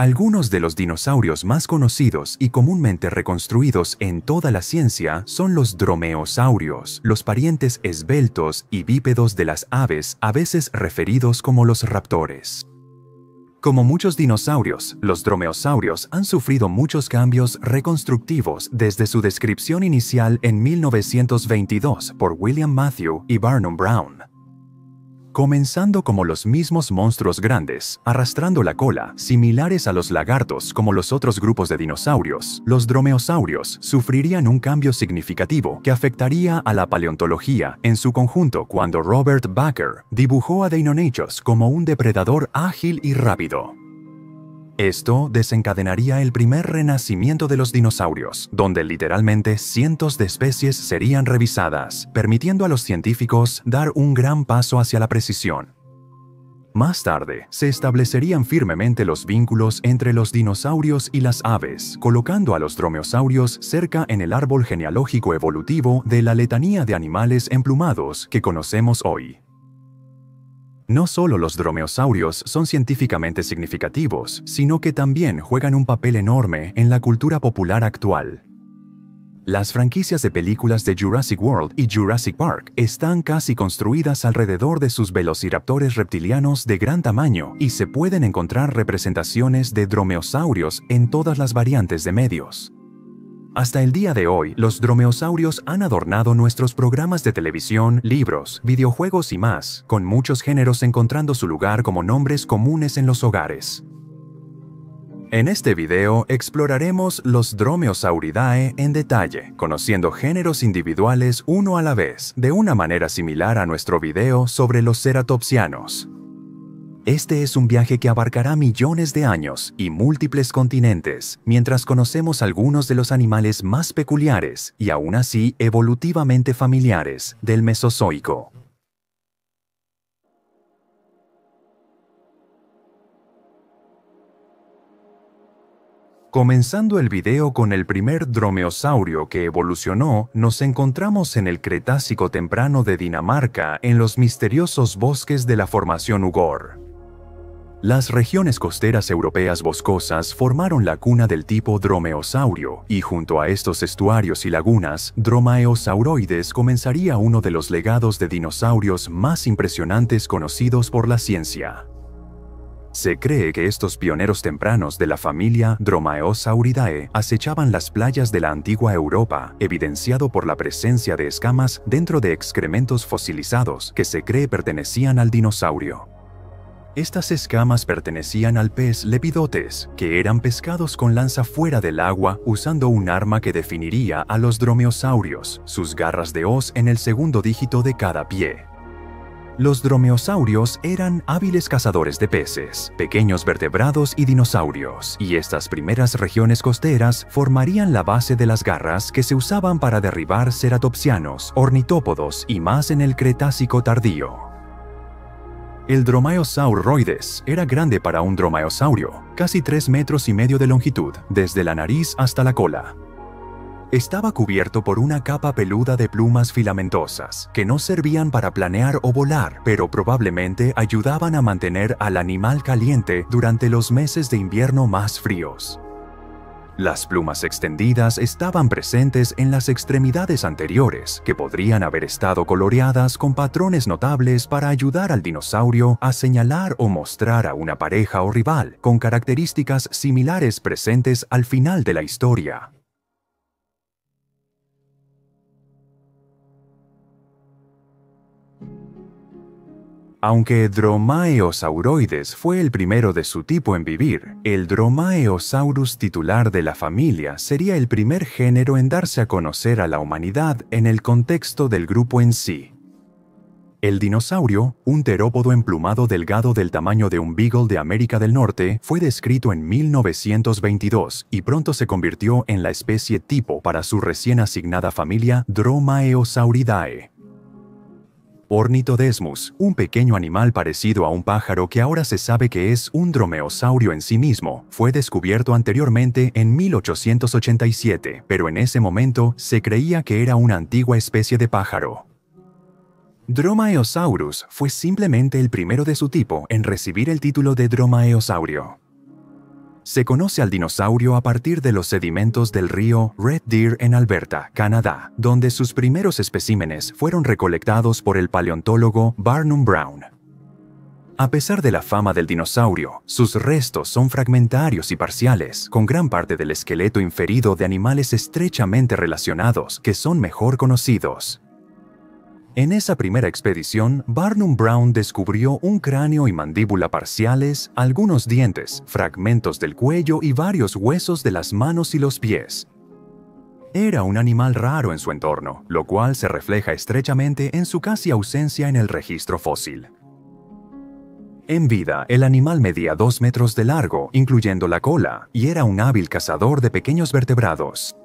Algunos de los dinosaurios más conocidos y comúnmente reconstruidos en toda la ciencia son los dromeosaurios, los parientes esbeltos y bípedos de las aves, a veces referidos como los raptores. Como muchos dinosaurios, los dromeosaurios han sufrido muchos cambios reconstructivos desde su descripción inicial en 1922 por William Matthew y Barnum Brown. Comenzando como los mismos monstruos grandes, arrastrando la cola, similares a los lagartos como los otros grupos de dinosaurios, los dromeosaurios sufrirían un cambio significativo que afectaría a la paleontología en su conjunto cuando Robert Bakker dibujó a Deinonychus como un depredador ágil y rápido. Esto desencadenaría el primer renacimiento de los dinosaurios, donde literalmente cientos de especies serían revisadas, permitiendo a los científicos dar un gran paso hacia la precisión. Más tarde, se establecerían firmemente los vínculos entre los dinosaurios y las aves, colocando a los dromeosaurios cerca en el árbol genealógico evolutivo de la letanía de animales emplumados que conocemos hoy. No solo los dromeosaurios son científicamente significativos, sino que también juegan un papel enorme en la cultura popular actual. Las franquicias de películas de Jurassic World y Jurassic Park están casi construidas alrededor de sus velociraptores reptilianos de gran tamaño y se pueden encontrar representaciones de dromeosaurios en todas las variantes de medios. Hasta el día de hoy, los dromeosaurios han adornado nuestros programas de televisión, libros, videojuegos y más, con muchos géneros encontrando su lugar como nombres comunes en los hogares. En este video exploraremos los Dromeosauridae en detalle, conociendo géneros individuales uno a la vez, de una manera similar a nuestro video sobre los ceratopsianos. Este es un viaje que abarcará millones de años y múltiples continentes, mientras conocemos algunos de los animales más peculiares y aún así evolutivamente familiares del Mesozoico. Comenzando el video con el primer dromeosaurio que evolucionó, nos encontramos en el Cretácico temprano de Dinamarca en los misteriosos bosques de la Formación Ugor. Las regiones costeras europeas boscosas formaron la cuna del tipo dromeosaurio, y junto a estos estuarios y lagunas, Dromaeosauroides comenzaría uno de los legados de dinosaurios más impresionantes conocidos por la ciencia. Se cree que estos pioneros tempranos de la familia Dromaeosauridae acechaban las playas de la antigua Europa, evidenciado por la presencia de escamas dentro de excrementos fosilizados que se cree pertenecían al dinosaurio. Estas escamas pertenecían al pez Lepidotes, que eran pescados con lanza fuera del agua usando un arma que definiría a los dromeosaurios, sus garras de hoz en el segundo dígito de cada pie. Los dromeosaurios eran hábiles cazadores de peces, pequeños vertebrados y dinosaurios, y estas primeras regiones costeras formarían la base de las garras que se usaban para derribar ceratopsianos, ornitópodos y más en el Cretácico tardío. El Dromaeosauroides era grande para un dromaeosaurio, casi 3,5 metros de longitud, desde la nariz hasta la cola. Estaba cubierto por una capa peluda de plumas filamentosas, que no servían para planear o volar, pero probablemente ayudaban a mantener al animal caliente durante los meses de invierno más fríos. Las plumas extendidas estaban presentes en las extremidades anteriores, que podrían haber estado coloreadas con patrones notables para ayudar al dinosaurio a señalar o mostrar a una pareja o rival, con características similares presentes al final de la historia. Aunque Dromaeosauroides fue el primero de su tipo en vivir, el Dromaeosaurus titular de la familia sería el primer género en darse a conocer a la humanidad en el contexto del grupo en sí. El dinosaurio, un terópodo emplumado delgado del tamaño de un beagle de América del Norte, fue descrito en 1922 y pronto se convirtió en la especie tipo para su recién asignada familia Dromaeosauridae. Ornithodesmus, un pequeño animal parecido a un pájaro que ahora se sabe que es un dromeosaurio en sí mismo, fue descubierto anteriormente en 1887, pero en ese momento se creía que era una antigua especie de pájaro. Dromaeosaurus fue simplemente el primero de su tipo en recibir el título de dromaeosaurio. Se conoce al dinosaurio a partir de los sedimentos del río Red Deer en Alberta, Canadá, donde sus primeros especímenes fueron recolectados por el paleontólogo Barnum Brown. A pesar de la fama del dinosaurio, sus restos son fragmentarios y parciales, con gran parte del esqueleto inferido de animales estrechamente relacionados que son mejor conocidos. En esa primera expedición, Barnum Brown descubrió un cráneo y mandíbula parciales, algunos dientes, fragmentos del cuello y varios huesos de las manos y los pies. Era un animal raro en su entorno, lo cual se refleja estrechamente en su casi ausencia en el registro fósil. En vida, el animal medía 2 metros de largo, incluyendo la cola, y era un hábil cazador de pequeños vertebrados.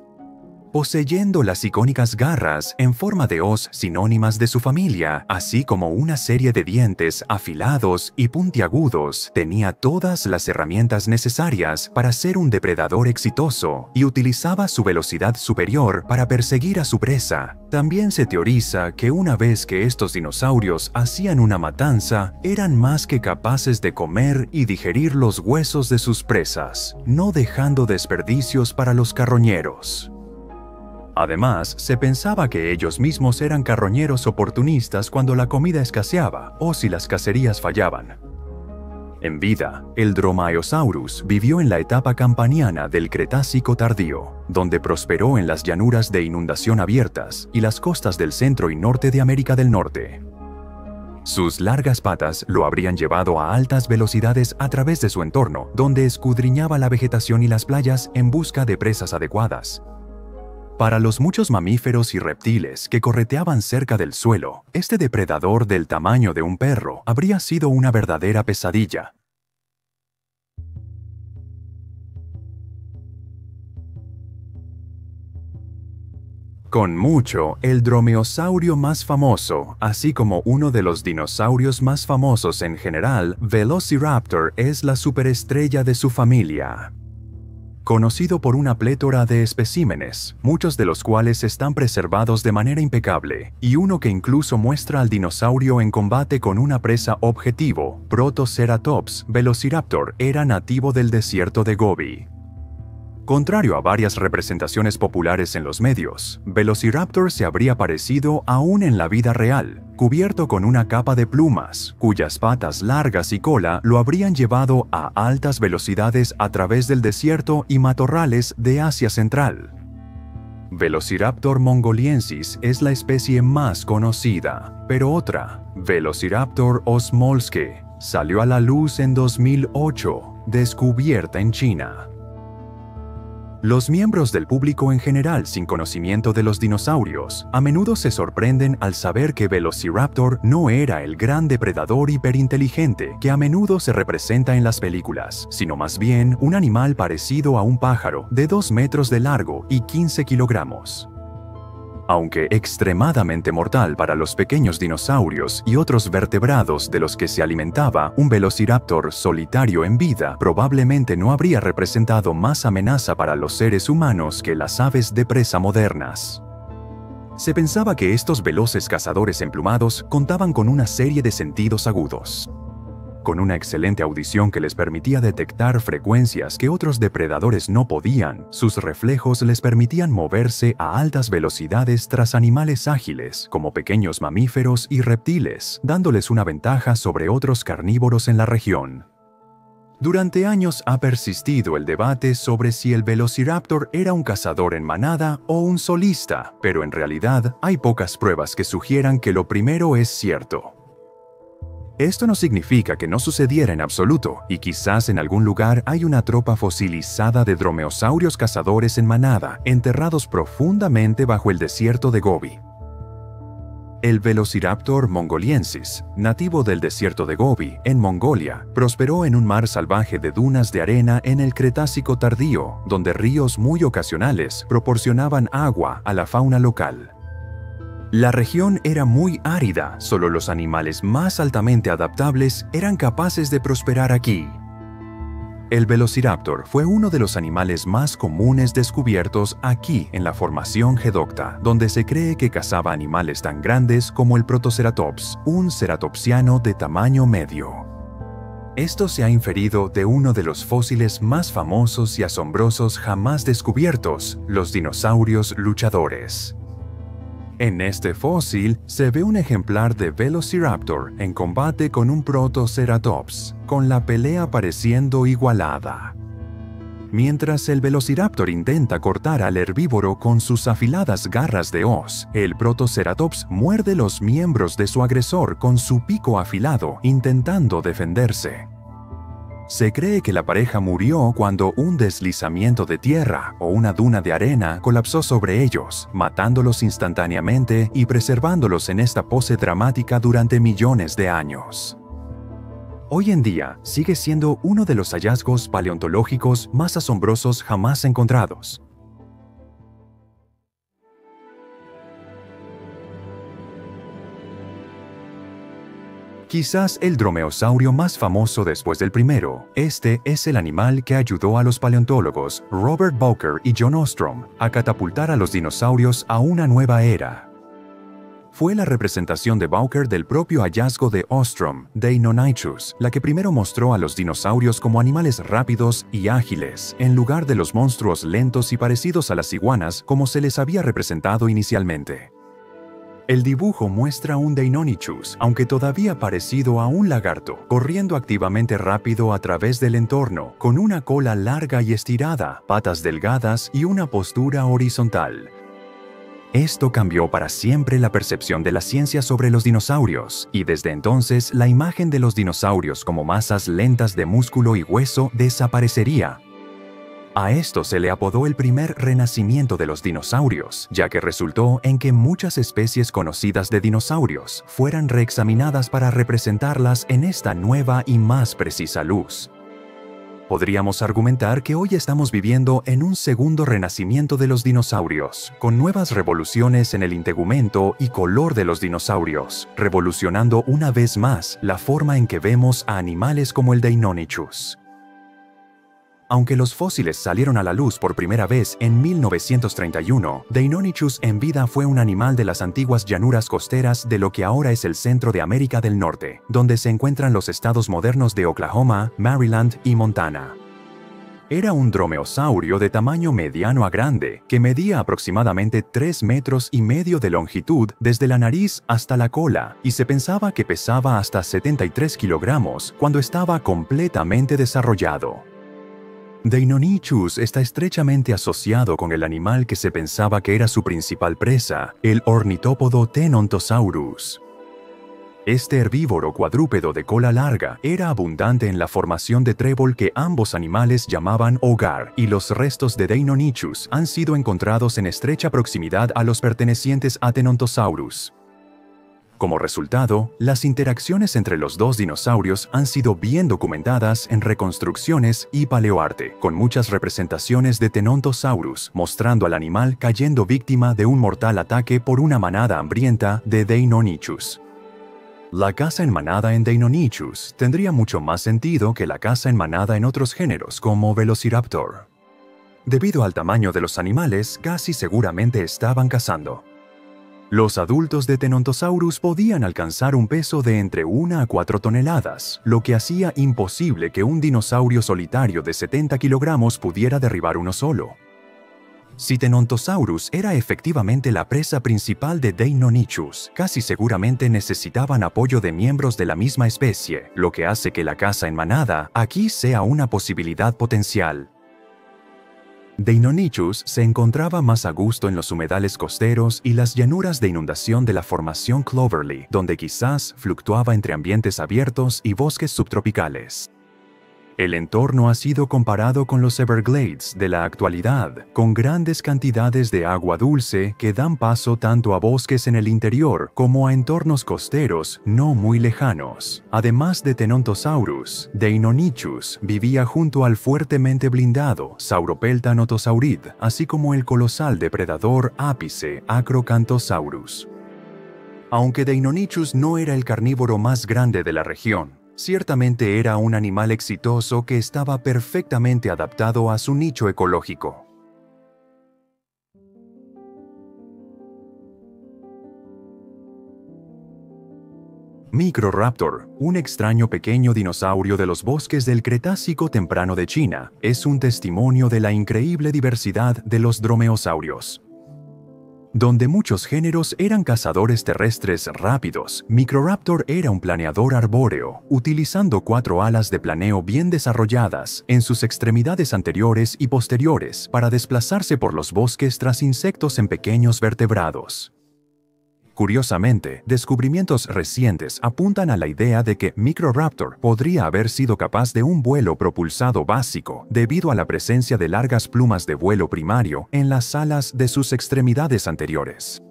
Poseyendo las icónicas garras en forma de hoz sinónimas de su familia, así como una serie de dientes afilados y puntiagudos, tenía todas las herramientas necesarias para ser un depredador exitoso y utilizaba su velocidad superior para perseguir a su presa. También se teoriza que una vez que estos dinosaurios hacían una matanza, eran más que capaces de comer y digerir los huesos de sus presas, no dejando desperdicios para los carroñeros. Además, se pensaba que ellos mismos eran carroñeros oportunistas cuando la comida escaseaba o si las cacerías fallaban. En vida, el Dromaeosaurus vivió en la etapa campaniana del Cretácico tardío, donde prosperó en las llanuras de inundación abiertas y las costas del centro y norte de América del Norte. Sus largas patas lo habrían llevado a altas velocidades a través de su entorno, donde escudriñaba la vegetación y las playas en busca de presas adecuadas. Para los muchos mamíferos y reptiles que correteaban cerca del suelo, este depredador del tamaño de un perro habría sido una verdadera pesadilla. Con mucho, el dromeosaurio más famoso, así como uno de los dinosaurios más famosos en general, Velociraptor es la superestrella de su familia. Conocido por una plétora de especímenes, muchos de los cuales están preservados de manera impecable, y uno que incluso muestra al dinosaurio en combate con una presa objetivo, Protoceratops, Velociraptor era nativo del desierto de Gobi. Contrario a varias representaciones populares en los medios, Velociraptor se habría parecido aún en la vida real, cubierto con una capa de plumas, cuyas patas largas y cola lo habrían llevado a altas velocidades a través del desierto y matorrales de Asia Central. Velociraptor mongoliensis es la especie más conocida, pero otra, Velociraptor osmolske, salió a la luz en 2008, descubierta en China. Los miembros del público en general sin conocimiento de los dinosaurios a menudo se sorprenden al saber que Velociraptor no era el gran depredador hiperinteligente que a menudo se representa en las películas, sino más bien un animal parecido a un pájaro de 2 metros de largo y 15 kilogramos. Aunque extremadamente mortal para los pequeños dinosaurios y otros vertebrados de los que se alimentaba, un Velociraptor solitario en vida probablemente no habría representado más amenaza para los seres humanos que las aves de presa modernas. Se pensaba que estos veloces cazadores emplumados contaban con una serie de sentidos agudos, con una excelente audición que les permitía detectar frecuencias que otros depredadores no podían. Sus reflejos les permitían moverse a altas velocidades tras animales ágiles, como pequeños mamíferos y reptiles, dándoles una ventaja sobre otros carnívoros en la región. Durante años ha persistido el debate sobre si el Velociraptor era un cazador en manada o un solista, pero en realidad hay pocas pruebas que sugieran que lo primero es cierto. Esto no significa que no sucediera en absoluto, y quizás en algún lugar hay una tropa fosilizada de dromeosaurios cazadores en manada, enterrados profundamente bajo el desierto de Gobi. El Velociraptor mongoliensis, nativo del desierto de Gobi, en Mongolia, prosperó en un mar salvaje de dunas de arena en el Cretácico tardío, donde ríos muy ocasionales proporcionaban agua a la fauna local. La región era muy árida, solo los animales más altamente adaptables eran capaces de prosperar aquí. El Velociraptor fue uno de los animales más comunes descubiertos aquí en la Formación Gedocta, donde se cree que cazaba animales tan grandes como el Protoceratops, un ceratopsiano de tamaño medio. Esto se ha inferido de uno de los fósiles más famosos y asombrosos jamás descubiertos, los dinosaurios luchadores. En este fósil se ve un ejemplar de Velociraptor en combate con un Protoceratops, con la pelea pareciendo igualada. Mientras el Velociraptor intenta cortar al herbívoro con sus afiladas garras de hoz, el Protoceratops muerde los miembros de su agresor con su pico afilado, intentando defenderse. Se cree que la pareja murió cuando un deslizamiento de tierra o una duna de arena colapsó sobre ellos, matándolos instantáneamente y preservándolos en esta pose dramática durante millones de años. Hoy en día sigue siendo uno de los hallazgos paleontológicos más asombrosos jamás encontrados. Quizás el dromeosaurio más famoso después del primero, este es el animal que ayudó a los paleontólogos Robert Bowker y John Ostrom a catapultar a los dinosaurios a una nueva era. Fue la representación de Bowker del propio hallazgo de Ostrom, Deinonychus, la que primero mostró a los dinosaurios como animales rápidos y ágiles, en lugar de los monstruos lentos y parecidos a las iguanas como se les había representado inicialmente. El dibujo muestra un Deinonychus, aunque todavía parecido a un lagarto, corriendo activamente rápido a través del entorno, con una cola larga y estirada, patas delgadas y una postura horizontal. Esto cambió para siempre la percepción de la ciencia sobre los dinosaurios, y desde entonces la imagen de los dinosaurios como masas lentas de músculo y hueso desaparecería. A esto se le apodó el primer renacimiento de los dinosaurios, ya que resultó en que muchas especies conocidas de dinosaurios fueran reexaminadas para representarlas en esta nueva y más precisa luz. Podríamos argumentar que hoy estamos viviendo en un segundo renacimiento de los dinosaurios, con nuevas revoluciones en el integumento y color de los dinosaurios, revolucionando una vez más la forma en que vemos a animales como el Deinonychus. Aunque los fósiles salieron a la luz por primera vez en 1931, Deinonychus en vida fue un animal de las antiguas llanuras costeras de lo que ahora es el centro de América del Norte, donde se encuentran los estados modernos de Oklahoma, Maryland y Montana. Era un dromeosaurio de tamaño mediano a grande, que medía aproximadamente 3,5 metros de longitud desde la nariz hasta la cola, y se pensaba que pesaba hasta 73 kilogramos cuando estaba completamente desarrollado. Deinonychus está estrechamente asociado con el animal que se pensaba que era su principal presa, el ornitópodo Tenontosaurus. Este herbívoro cuadrúpedo de cola larga era abundante en la formación de trébol que ambos animales llamaban hogar, y los restos de Deinonychus han sido encontrados en estrecha proximidad a los pertenecientes a Tenontosaurus. Como resultado, las interacciones entre los dos dinosaurios han sido bien documentadas en reconstrucciones y paleoarte, con muchas representaciones de Tenontosaurus mostrando al animal cayendo víctima de un mortal ataque por una manada hambrienta de Deinonychus. La caza en manada en Deinonychus tendría mucho más sentido que la caza en manada en otros géneros como Velociraptor. Debido al tamaño de los animales, casi seguramente estaban cazando. Los adultos de Tenontosaurus podían alcanzar un peso de entre 1 a 4 toneladas, lo que hacía imposible que un dinosaurio solitario de 70 kilogramos pudiera derribar uno solo. Si Tenontosaurus era efectivamente la presa principal de Deinonychus, casi seguramente necesitaban apoyo de miembros de la misma especie, lo que hace que la caza en manada aquí sea una posibilidad potencial. Deinonychus se encontraba más a gusto en los humedales costeros y las llanuras de inundación de la formación Cloverleaf, donde quizás fluctuaba entre ambientes abiertos y bosques subtropicales. El entorno ha sido comparado con los Everglades de la actualidad, con grandes cantidades de agua dulce que dan paso tanto a bosques en el interior como a entornos costeros no muy lejanos. Además de Tenontosaurus, Deinonychus vivía junto al fuertemente blindado Sauropelta notosaurid, así como el colosal depredador ápice Acrocanthosaurus. Aunque Deinonychus no era el carnívoro más grande de la región, ciertamente era un animal exitoso que estaba perfectamente adaptado a su nicho ecológico. Microraptor, un extraño pequeño dinosaurio de los bosques del Cretácico temprano de China, es un testimonio de la increíble diversidad de los dromeosaurios. Donde muchos géneros eran cazadores terrestres rápidos, Microraptor era un planeador arbóreo, utilizando 4 alas de planeo bien desarrolladas en sus extremidades anteriores y posteriores para desplazarse por los bosques tras insectos en pequeños vertebrados. Curiosamente, descubrimientos recientes apuntan a la idea de que Microraptor podría haber sido capaz de un vuelo propulsado básico debido a la presencia de largas plumas de vuelo primario en las alas de sus extremidades anteriores.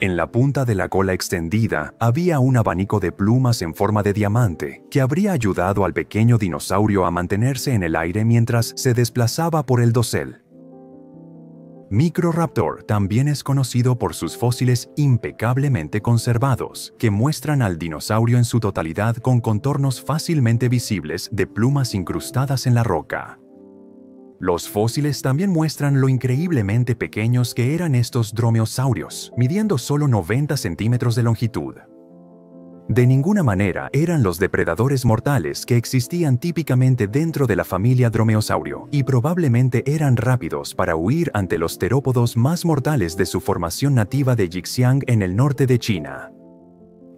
En la punta de la cola extendida había un abanico de plumas en forma de diamante que habría ayudado al pequeño dinosaurio a mantenerse en el aire mientras se desplazaba por el dosel. Microraptor también es conocido por sus fósiles impecablemente conservados, que muestran al dinosaurio en su totalidad con contornos fácilmente visibles de plumas incrustadas en la roca. Los fósiles también muestran lo increíblemente pequeños que eran estos dromeosaurios, midiendo solo 90 centímetros de longitud. De ninguna manera eran los depredadores mortales que existían típicamente dentro de la familia dromeosaurio y probablemente eran rápidos para huir ante los terópodos más mortales de su formación nativa de Yixiang en el norte de China.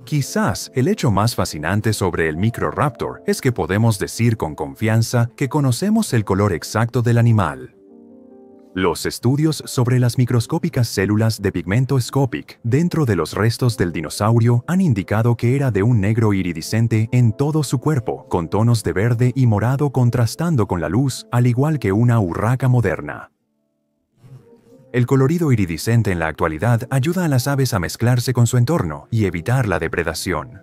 Quizás el hecho más fascinante sobre el Microraptor es que podemos decir con confianza que conocemos el color exacto del animal. Los estudios sobre las microscópicas células de pigmento Scopic dentro de los restos del dinosaurio han indicado que era de un negro iridiscente en todo su cuerpo, con tonos de verde y morado contrastando con la luz, al igual que una urraca moderna. El colorido iridiscente en la actualidad ayuda a las aves a mezclarse con su entorno y evitar la depredación.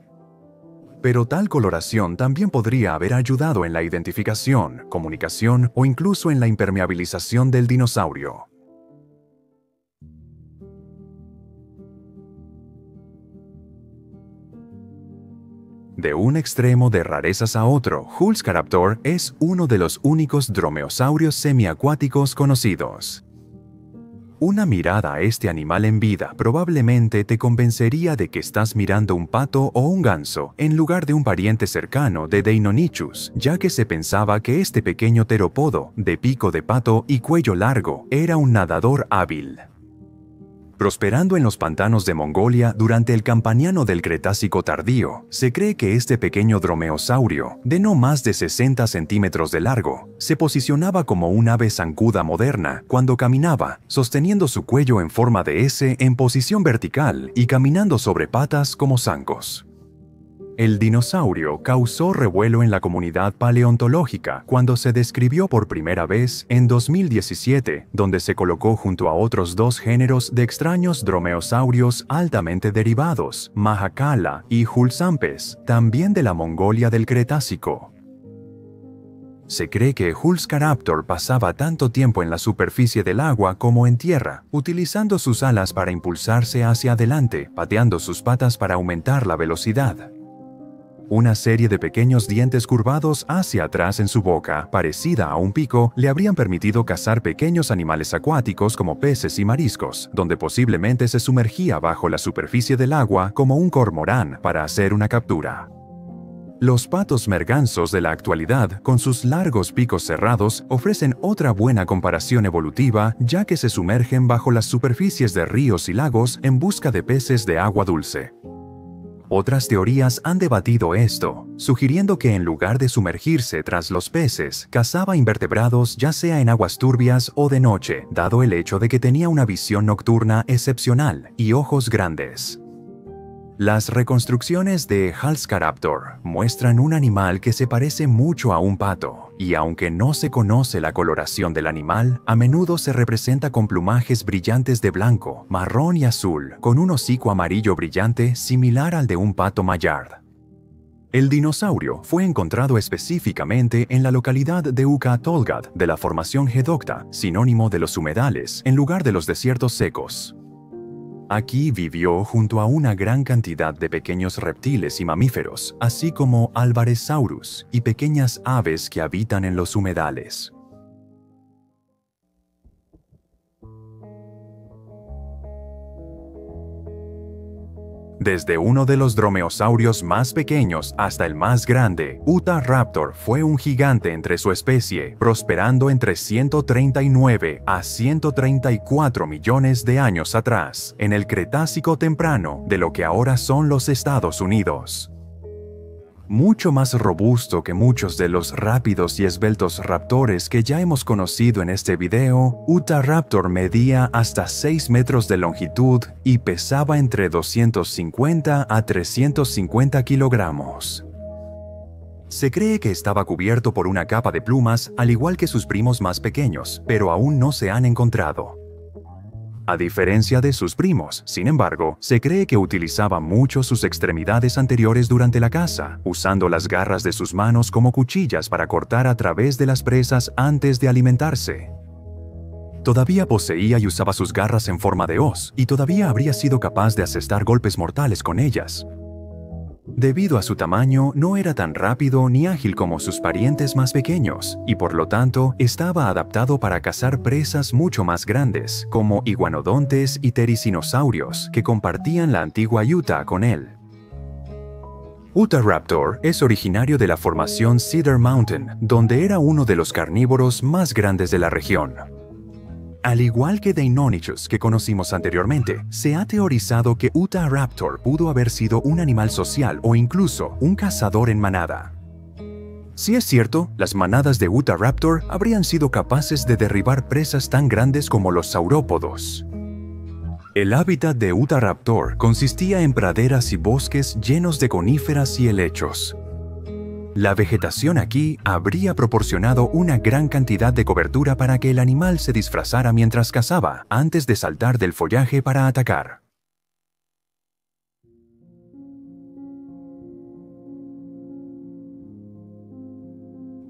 Pero tal coloración también podría haber ayudado en la identificación, comunicación o incluso en la impermeabilización del dinosaurio. De un extremo de rarezas a otro, Hulscaraptor es uno de los únicos dromeosaurios semiacuáticos conocidos. Una mirada a este animal en vida probablemente te convencería de que estás mirando un pato o un ganso en lugar de un pariente cercano de Deinonychus, ya que se pensaba que este pequeño terópodo, de pico de pato y cuello largo, era un nadador hábil. Prosperando en los pantanos de Mongolia durante el Campaniano del Cretácico tardío, se cree que este pequeño dromeosaurio, de no más de 60 centímetros de largo, se posicionaba como un ave zancuda moderna cuando caminaba, sosteniendo su cuello en forma de S en posición vertical y caminando sobre patas como zancos. El dinosaurio causó revuelo en la comunidad paleontológica cuando se describió por primera vez en 2017, donde se colocó junto a otros 2 géneros de extraños dromeosaurios altamente derivados, Mahakala y Hulsampes, también de la Mongolia del Cretácico. Se cree que Hulscaraptor pasaba tanto tiempo en la superficie del agua como en tierra, utilizando sus alas para impulsarse hacia adelante, pateando sus patas para aumentar la velocidad. Una serie de pequeños dientes curvados hacia atrás en su boca, parecida a un pico, le habrían permitido cazar pequeños animales acuáticos como peces y mariscos, donde posiblemente se sumergía bajo la superficie del agua como un cormorán para hacer una captura. Los patos mergansos de la actualidad, con sus largos picos cerrados, ofrecen otra buena comparación evolutiva, ya que se sumergen bajo las superficies de ríos y lagos en busca de peces de agua dulce. Otras teorías han debatido esto, sugiriendo que en lugar de sumergirse tras los peces, cazaba invertebrados ya sea en aguas turbias o de noche, dado el hecho de que tenía una visión nocturna excepcional y ojos grandes. Las reconstrucciones de Hulscaraptor muestran un animal que se parece mucho a un pato, y aunque no se conoce la coloración del animal, a menudo se representa con plumajes brillantes de blanco, marrón y azul, con un hocico amarillo brillante similar al de un pato Mallard. El dinosaurio fue encontrado específicamente en la localidad de Uka-Tolgad de la formación Gedocta, sinónimo de los humedales, en lugar de los desiertos secos. Aquí vivió junto a una gran cantidad de pequeños reptiles y mamíferos, así como Alvarezsaurus y pequeñas aves que habitan en los humedales. Desde uno de los dromeosaurios más pequeños hasta el más grande, Utahraptor fue un gigante entre su especie, prosperando entre 139 a 134 millones de años atrás, en el Cretácico temprano de lo que ahora son los Estados Unidos. Mucho más robusto que muchos de los rápidos y esbeltos raptores que ya hemos conocido en este video, Utahraptor medía hasta 6 metros de longitud y pesaba entre 250 a 350 kilogramos. Se cree que estaba cubierto por una capa de plumas, al igual que sus primos más pequeños, pero aún no se han encontrado. A diferencia de sus primos, sin embargo, se cree que utilizaba mucho sus extremidades anteriores durante la caza, usando las garras de sus manos como cuchillas para cortar a través de las presas antes de alimentarse. Todavía poseía y usaba sus garras en forma de hoz, y todavía habría sido capaz de asestar golpes mortales con ellas. Debido a su tamaño, no era tan rápido ni ágil como sus parientes más pequeños, y por lo tanto, estaba adaptado para cazar presas mucho más grandes, como iguanodontes y tericinosaurios, que compartían la antigua Utah con él. Utahraptor es originario de la formación Cedar Mountain, donde era uno de los carnívoros más grandes de la región. Al igual que Deinonychus, que conocimos anteriormente, se ha teorizado que Utahraptor pudo haber sido un animal social o incluso un cazador en manada. Si es cierto, las manadas de Utahraptor habrían sido capaces de derribar presas tan grandes como los saurópodos. El hábitat de Utahraptor consistía en praderas y bosques llenos de coníferas y helechos. La vegetación aquí habría proporcionado una gran cantidad de cobertura para que el animal se disfrazara mientras cazaba, antes de saltar del follaje para atacar.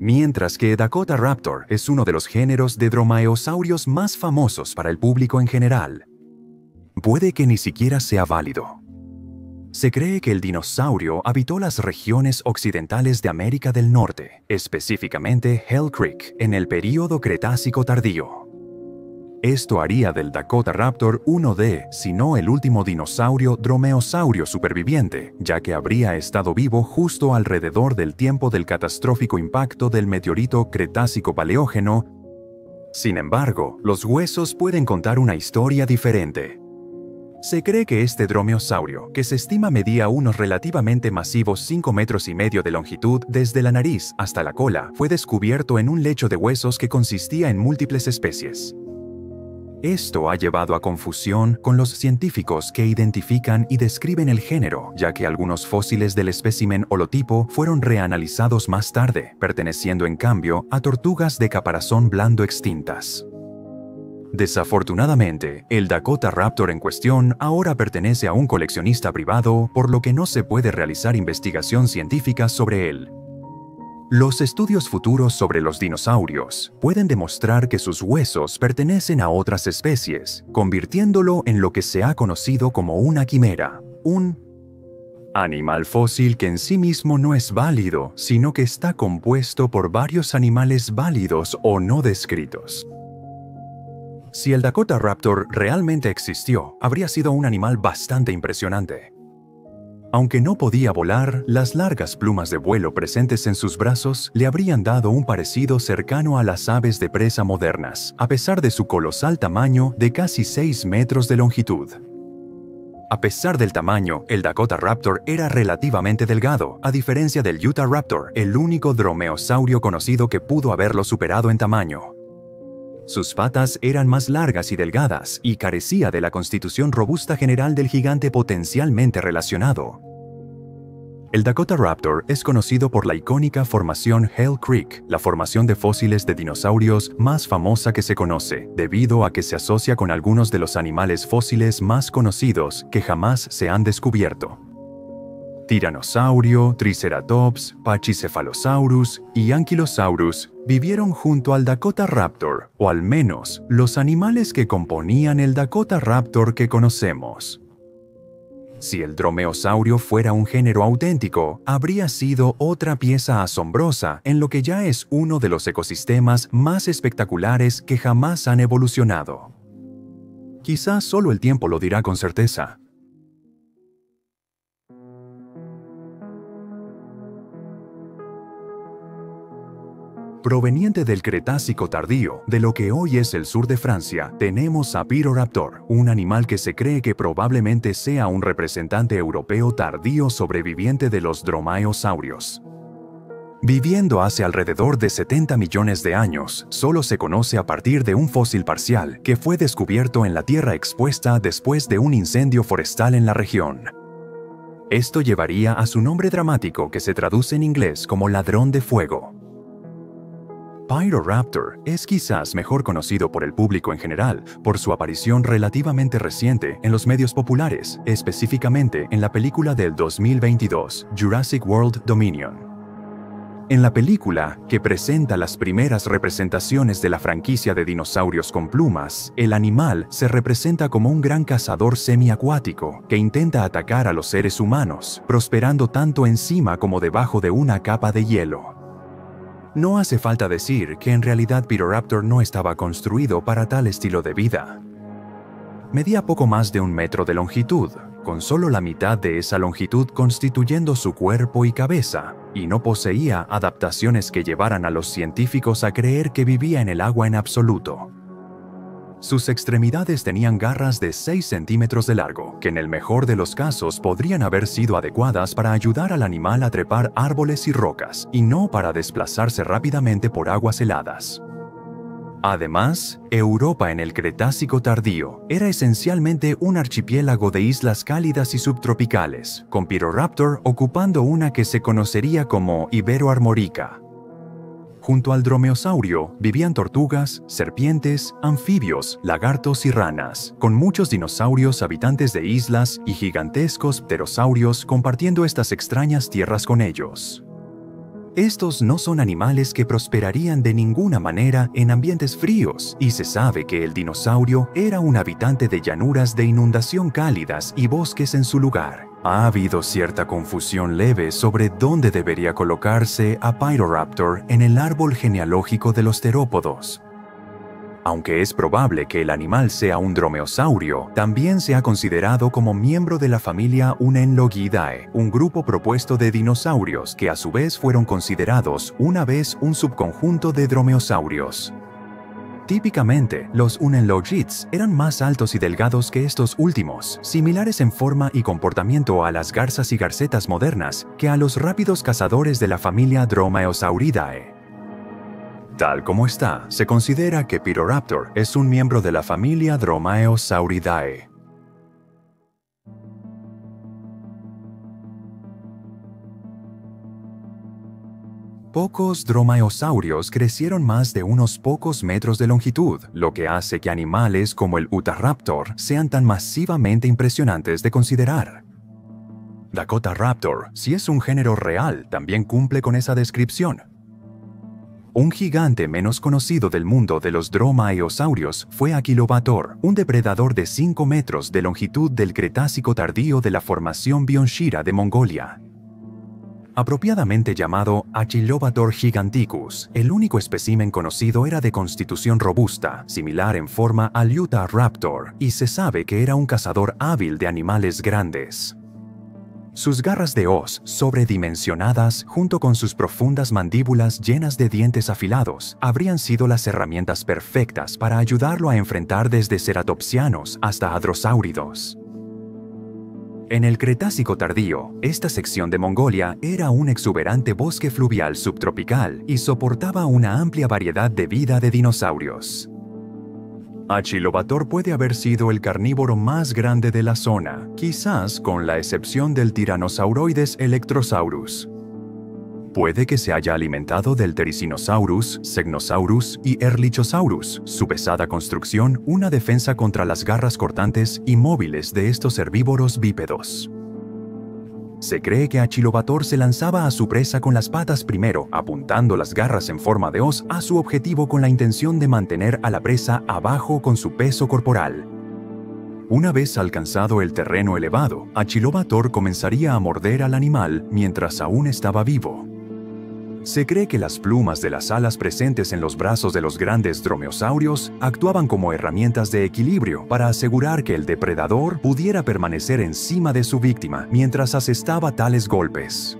Mientras que Dakotaraptor es uno de los géneros de dromaeosaurios más famosos para el público en general, puede que ni siquiera sea válido. Se cree que el dinosaurio habitó las regiones occidentales de América del Norte, específicamente Hell Creek, en el período Cretácico tardío. Esto haría del Dakotaraptor uno de, si no el último dinosaurio dromeosaurio superviviente, ya que habría estado vivo justo alrededor del tiempo del catastrófico impacto del meteorito Cretácico-Paleógeno. Sin embargo, los huesos pueden contar una historia diferente. Se cree que este dromeosaurio, que se estima medía unos relativamente masivos 5,5 metros de longitud desde la nariz hasta la cola, fue descubierto en un lecho de huesos que consistía en múltiples especies. Esto ha llevado a confusión con los científicos que identifican y describen el género, ya que algunos fósiles del espécimen holotipo fueron reanalizados más tarde, perteneciendo en cambio a tortugas de caparazón blando extintas. Desafortunadamente, el Dakotaraptor en cuestión ahora pertenece a un coleccionista privado, por lo que no se puede realizar investigación científica sobre él. Los estudios futuros sobre los dinosaurios pueden demostrar que sus huesos pertenecen a otras especies, convirtiéndolo en lo que se ha conocido como una quimera, un animal fósil que en sí mismo no es válido, sino que está compuesto por varios animales válidos o no descritos. Si el Dakotaraptor realmente existió, habría sido un animal bastante impresionante. Aunque no podía volar, las largas plumas de vuelo presentes en sus brazos le habrían dado un parecido cercano a las aves de presa modernas, a pesar de su colosal tamaño de casi 6 metros de longitud. A pesar del tamaño, el Dakotaraptor era relativamente delgado, a diferencia del Utahraptor, el único dromeosaurio conocido que pudo haberlo superado en tamaño. Sus patas eran más largas y delgadas y carecía de la constitución robusta general del gigante potencialmente relacionado. El Dakotaraptor es conocido por la icónica formación Hell Creek, la formación de fósiles de dinosaurios más famosa que se conoce, debido a que se asocia con algunos de los animales fósiles más conocidos que jamás se han descubierto. Tiranosaurio, Triceratops, Pachycephalosaurus y Ankylosaurus vivieron junto al Dakotaraptor, o al menos los animales que componían el Dakotaraptor que conocemos. Si el dromeosaurio fuera un género auténtico, habría sido otra pieza asombrosa en lo que ya es uno de los ecosistemas más espectaculares que jamás han evolucionado. Quizás solo el tiempo lo dirá con certeza. Proveniente del Cretácico tardío, de lo que hoy es el sur de Francia, tenemos a Pyroraptor, un animal que se cree que probablemente sea un representante europeo tardío sobreviviente de los dromaeosaurios. Viviendo hace alrededor de 70 millones de años, solo se conoce a partir de un fósil parcial que fue descubierto en la tierra expuesta después de un incendio forestal en la región. Esto llevaría a su nombre dramático que se traduce en inglés como ladrón de fuego. Pyroraptor es quizás mejor conocido por el público en general por su aparición relativamente reciente en los medios populares, específicamente en la película del 2022, Jurassic World Dominion. En la película, que presenta las primeras representaciones de la franquicia de dinosaurios con plumas, el animal se representa como un gran cazador semiacuático que intenta atacar a los seres humanos, prosperando tanto encima como debajo de una capa de hielo. No hace falta decir que en realidad Pyroraptor no estaba construido para tal estilo de vida. Medía poco más de 1 metro de longitud, con solo la mitad de esa longitud constituyendo su cuerpo y cabeza, y no poseía adaptaciones que llevaran a los científicos a creer que vivía en el agua en absoluto. Sus extremidades tenían garras de 6 centímetros de largo, que en el mejor de los casos podrían haber sido adecuadas para ayudar al animal a trepar árboles y rocas, y no para desplazarse rápidamente por aguas heladas. Además, Europa en el Cretácico tardío era esencialmente un archipiélago de islas cálidas y subtropicales, con Pyroraptor ocupando una que se conocería como Iberoarmórica. Junto al dromeosaurio vivían tortugas, serpientes, anfibios, lagartos y ranas, con muchos dinosaurios habitantes de islas y gigantescos pterosaurios compartiendo estas extrañas tierras con ellos. Estos no son animales que prosperarían de ninguna manera en ambientes fríos, y se sabe que el dinosaurio era un habitante de llanuras de inundación cálidas y bosques en su lugar. Ha habido cierta confusión leve sobre dónde debería colocarse a Pyroraptor en el árbol genealógico de los terópodos. Aunque es probable que el animal sea un dromeosaurio, también se ha considerado como miembro de la familia Unenlogidae, un grupo propuesto de dinosaurios que a su vez fueron considerados una vez un subconjunto de dromeosaurios. Típicamente, los Unenlogids eran más altos y delgados que estos últimos, similares en forma y comportamiento a las garzas y garcetas modernas que a los rápidos cazadores de la familia Dromaeosauridae. Tal como está, se considera que Pyroraptor es un miembro de la familia Dromaeosauridae. Pocos dromaeosaurios crecieron más de unos pocos metros de longitud, lo que hace que animales como el Utahraptor sean tan masivamente impresionantes de considerar. Dakotaraptor, si es un género real, también cumple con esa descripción. Un gigante menos conocido del mundo de los dromaeosaurios fue Aquilobator, un depredador de 5 metros de longitud del Cretácico tardío de la formación Byonshira de Mongolia. Apropiadamente llamado Achilobator giganticus, el único espécimen conocido era de constitución robusta, similar en forma al Utahraptor, y se sabe que era un cazador hábil de animales grandes. Sus garras de hoz sobredimensionadas, junto con sus profundas mandíbulas llenas de dientes afilados, habrían sido las herramientas perfectas para ayudarlo a enfrentar desde ceratopsianos hasta hadrosáuridos. En el Cretácico tardío, esta sección de Mongolia era un exuberante bosque fluvial subtropical y soportaba una amplia variedad de vida de dinosaurios. Achilobator puede haber sido el carnívoro más grande de la zona, quizás con la excepción del Tyrannosauroides electrosaurus. Puede que se haya alimentado del Therizinosaurus, Segnosaurus y Erlichosaurus, su pesada construcción una defensa contra las garras cortantes y móviles de estos herbívoros bípedos. Se cree que Achilobator se lanzaba a su presa con las patas primero, apuntando las garras en forma de hoz a su objetivo con la intención de mantener a la presa abajo con su peso corporal. Una vez alcanzado el terreno elevado, Achilobator comenzaría a morder al animal mientras aún estaba vivo. Se cree que las plumas de las alas presentes en los brazos de los grandes dromeosaurios actuaban como herramientas de equilibrio para asegurar que el depredador pudiera permanecer encima de su víctima mientras asestaba tales golpes.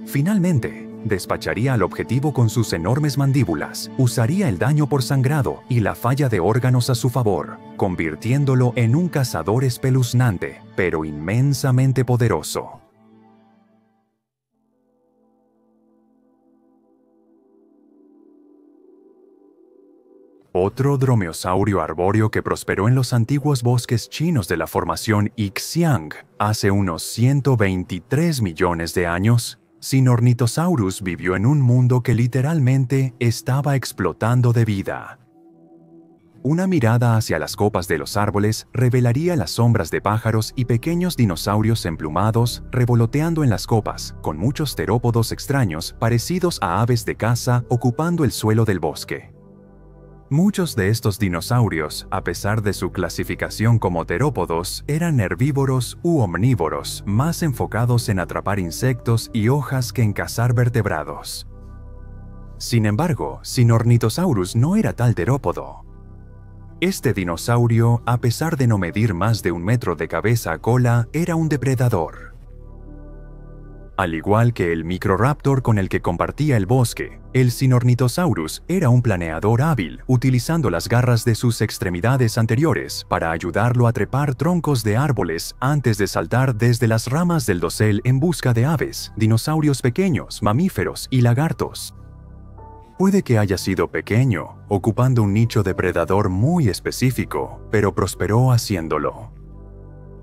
Finalmente, despacharía al objetivo con sus enormes mandíbulas, usaría el daño por sangrado y la falla de órganos a su favor, convirtiéndolo en un cazador espeluznante, pero inmensamente poderoso. Otro dromeosaurio arbóreo que prosperó en los antiguos bosques chinos de la formación Ixiang hace unos 123 millones de años, Sinornithosaurus vivió en un mundo que literalmente estaba explotando de vida. Una mirada hacia las copas de los árboles revelaría las sombras de pájaros y pequeños dinosaurios emplumados revoloteando en las copas, con muchos terópodos extraños parecidos a aves de caza ocupando el suelo del bosque. Muchos de estos dinosaurios, a pesar de su clasificación como terópodos, eran herbívoros u omnívoros, más enfocados en atrapar insectos y hojas que en cazar vertebrados. Sin embargo, Sinornithosaurus no era tal terópodo. Este dinosaurio, a pesar de no medir más de 1 metro de cabeza a cola, era un depredador. Al igual que el Microraptor con el que compartía el bosque, el Sinornithosaurus era un planeador hábil, utilizando las garras de sus extremidades anteriores para ayudarlo a trepar troncos de árboles antes de saltar desde las ramas del dosel en busca de aves, dinosaurios pequeños, mamíferos y lagartos. Puede que haya sido pequeño, ocupando un nicho depredador muy específico, pero prosperó haciéndolo.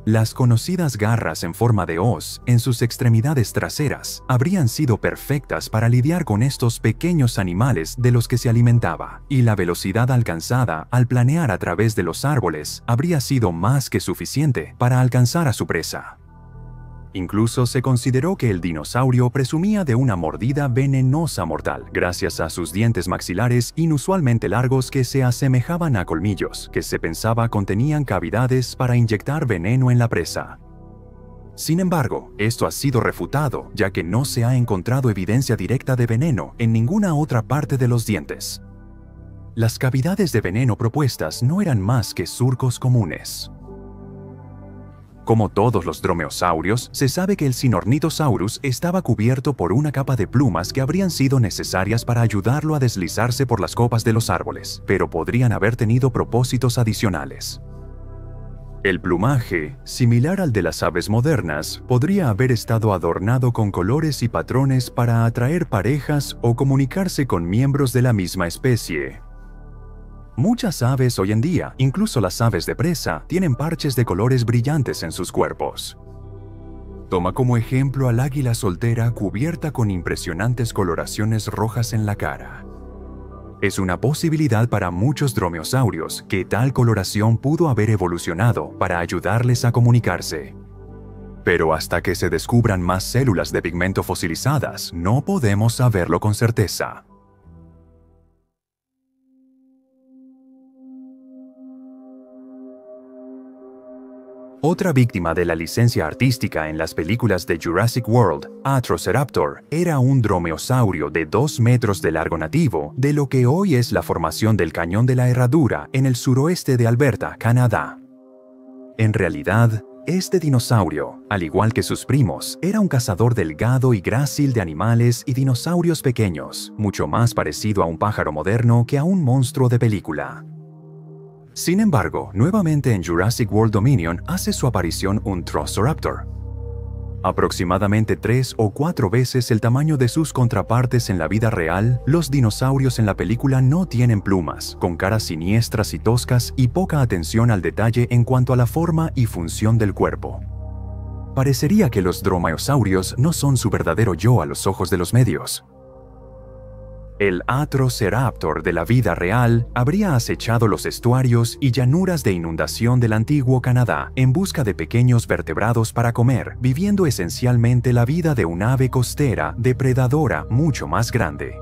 Las conocidas garras en forma de hoz en sus extremidades traseras habrían sido perfectas para lidiar con estos pequeños animales de los que se alimentaba, y la velocidad alcanzada al planear a través de los árboles habría sido más que suficiente para alcanzar a su presa. Incluso se consideró que el dinosaurio presumía de una mordida venenosa mortal, gracias a sus dientes maxilares inusualmente largos que se asemejaban a colmillos, que se pensaba contenían cavidades para inyectar veneno en la presa. Sin embargo, esto ha sido refutado, ya que no se ha encontrado evidencia directa de veneno en ninguna otra parte de los dientes. Las cavidades de veneno propuestas no eran más que surcos comunes. Como todos los dromeosaurios, se sabe que el Sinornithosaurus estaba cubierto por una capa de plumas que habrían sido necesarias para ayudarlo a deslizarse por las copas de los árboles, pero podrían haber tenido propósitos adicionales. El plumaje, similar al de las aves modernas, podría haber estado adornado con colores y patrones para atraer parejas o comunicarse con miembros de la misma especie. Muchas aves hoy en día, incluso las aves de presa, tienen parches de colores brillantes en sus cuerpos. Toma como ejemplo al águila soltera cubierta con impresionantes coloraciones rojas en la cara. Es una posibilidad para muchos dromeosaurios que tal coloración pudo haber evolucionado para ayudarles a comunicarse. Pero hasta que se descubran más células de pigmento fosilizadas, no podemos saberlo con certeza. Otra víctima de la licencia artística en las películas de Jurassic World, Atroceraptor, era un dromeosaurio de 2 metros de largo nativo de lo que hoy es la formación del Cañón de la Herradura en el suroeste de Alberta, Canadá. En realidad, este dinosaurio, al igual que sus primos, era un cazador delgado y grácil de animales y dinosaurios pequeños, mucho más parecido a un pájaro moderno que a un monstruo de película. Sin embargo, nuevamente en Jurassic World Dominion hace su aparición un Troceraptor. Aproximadamente 3 o 4 veces el tamaño de sus contrapartes en la vida real, los dinosaurios en la película no tienen plumas, con caras siniestras y toscas y poca atención al detalle en cuanto a la forma y función del cuerpo. Parecería que los dromaeosaurios no son su verdadero yo a los ojos de los medios. El Atroceraptor de la vida real habría acechado los estuarios y llanuras de inundación del antiguo Canadá en busca de pequeños vertebrados para comer, viviendo esencialmente la vida de un ave costera depredadora mucho más grande.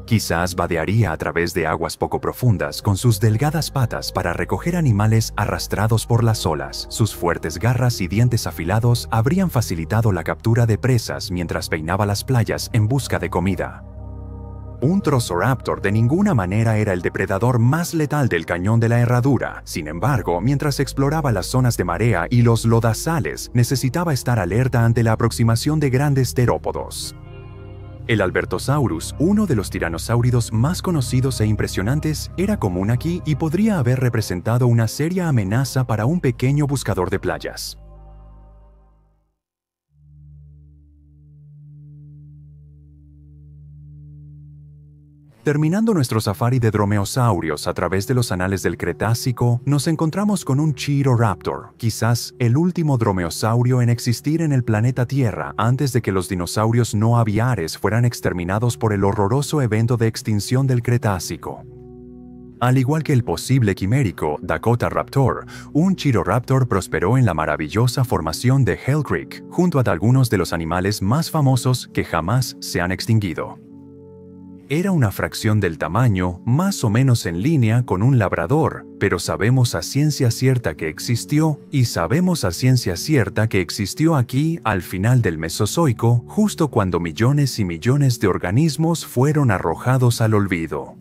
Quizás vadearía a través de aguas poco profundas con sus delgadas patas para recoger animales arrastrados por las olas. Sus fuertes garras y dientes afilados habrían facilitado la captura de presas mientras peinaba las playas en busca de comida. Un Troceraptor de ninguna manera era el depredador más letal del Cañón de la Herradura. Sin embargo, mientras exploraba las zonas de marea y los lodazales, necesitaba estar alerta ante la aproximación de grandes terópodos. El Albertosaurus, uno de los tiranosáuridos más conocidos e impresionantes, era común aquí y podría haber representado una seria amenaza para un pequeño buscador de playas. Terminando nuestro safari de dromeosaurios a través de los anales del Cretácico, nos encontramos con un Chiroptero, quizás el último dromeosaurio en existir en el planeta Tierra antes de que los dinosaurios no aviares fueran exterminados por el horroroso evento de extinción del Cretácico. Al igual que el posible quimérico Dakotaraptor, un Chiroptero prosperó en la maravillosa formación de Hell Creek, junto a algunos de los animales más famosos que jamás se han extinguido. Era una fracción del tamaño, más o menos en línea con un labrador, pero sabemos a ciencia cierta que existió, y sabemos a ciencia cierta que existió aquí al final del Mesozoico, justo cuando millones y millones de organismos fueron arrojados al olvido.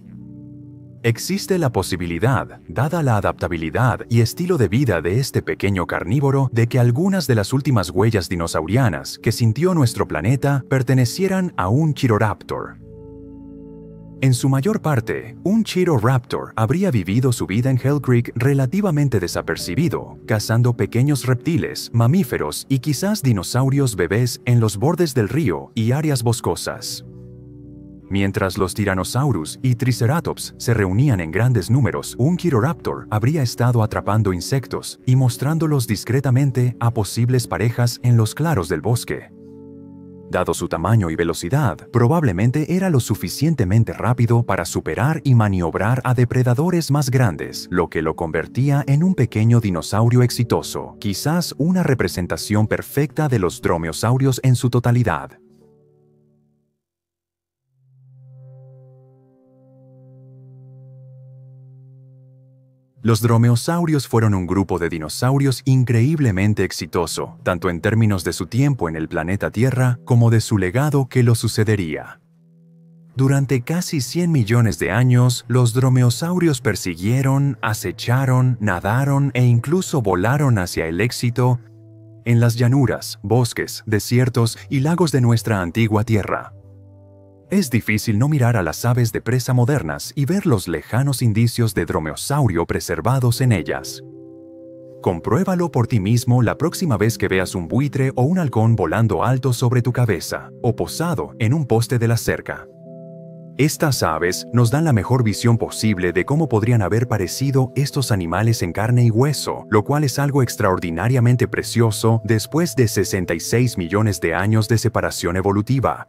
Existe la posibilidad, dada la adaptabilidad y estilo de vida de este pequeño carnívoro, de que algunas de las últimas huellas dinosaurianas que sintió nuestro planeta pertenecieran a un Chiroptero. En su mayor parte, un Chiroptero habría vivido su vida en Hell Creek relativamente desapercibido, cazando pequeños reptiles, mamíferos y quizás dinosaurios bebés en los bordes del río y áreas boscosas. Mientras los Tyrannosaurus y Triceratops se reunían en grandes números, un Chiroptero habría estado atrapando insectos y mostrándolos discretamente a posibles parejas en los claros del bosque. Dado su tamaño y velocidad, probablemente era lo suficientemente rápido para superar y maniobrar a depredadores más grandes, lo que lo convertía en un pequeño dinosaurio exitoso, quizás una representación perfecta de los dromeosaurios en su totalidad. Los dromeosaurios fueron un grupo de dinosaurios increíblemente exitoso, tanto en términos de su tiempo en el planeta Tierra como de su legado que lo sucedería. Durante casi 100 millones de años, los dromeosaurios persiguieron, acecharon, nadaron e incluso volaron hacia el éxito en las llanuras, bosques, desiertos y lagos de nuestra antigua Tierra. Es difícil no mirar a las aves de presa modernas y ver los lejanos indicios de dromeosaurio preservados en ellas. Compruébalo por ti mismo la próxima vez que veas un buitre o un halcón volando alto sobre tu cabeza o posado en un poste de la cerca. Estas aves nos dan la mejor visión posible de cómo podrían haber parecido estos animales en carne y hueso, lo cual es algo extraordinariamente precioso después de 66 millones de años de separación evolutiva.